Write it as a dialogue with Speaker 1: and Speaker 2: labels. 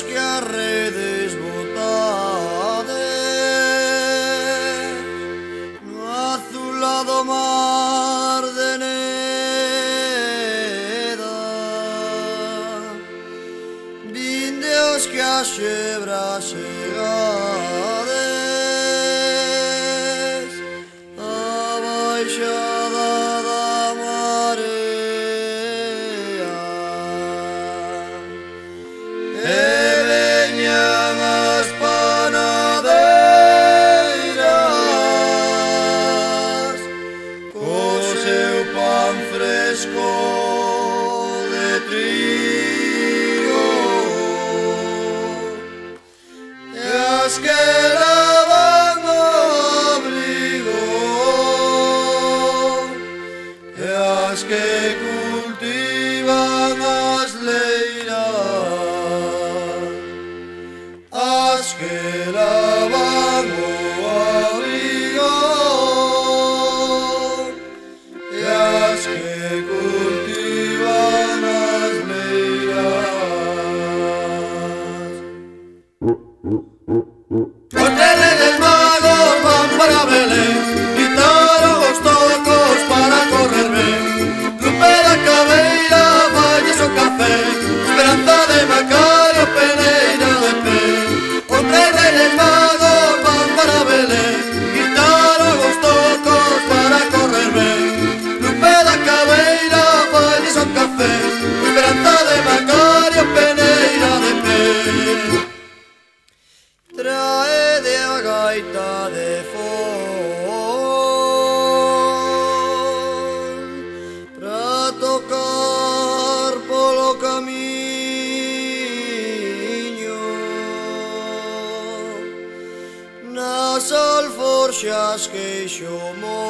Speaker 1: Que a redes botades no azulado mar de Neda, vindeos que a xebra chegades a baixada da marea. Veñan as panadeiras co seu pan fresco de trigo, e as que lavan o abrigo, e as que cultivan as leiras, as que lavan o abrigo, e as que cultivan as leiras. Os tres Reyes Magos van para Belén, quitaron os tocos para correr ben. Lupe da Cabeira valles o café, Esperanza de Macario, Peneira de pé. Os tres Reyes Magos van para Belén, quitaron os tocos para correr ben. Lupe da Cabeira valles o café, Esperanza de Macario, Peneira de pé. Traede a gaita de fol pra tocar polo camiño, nas alforxas queixo mo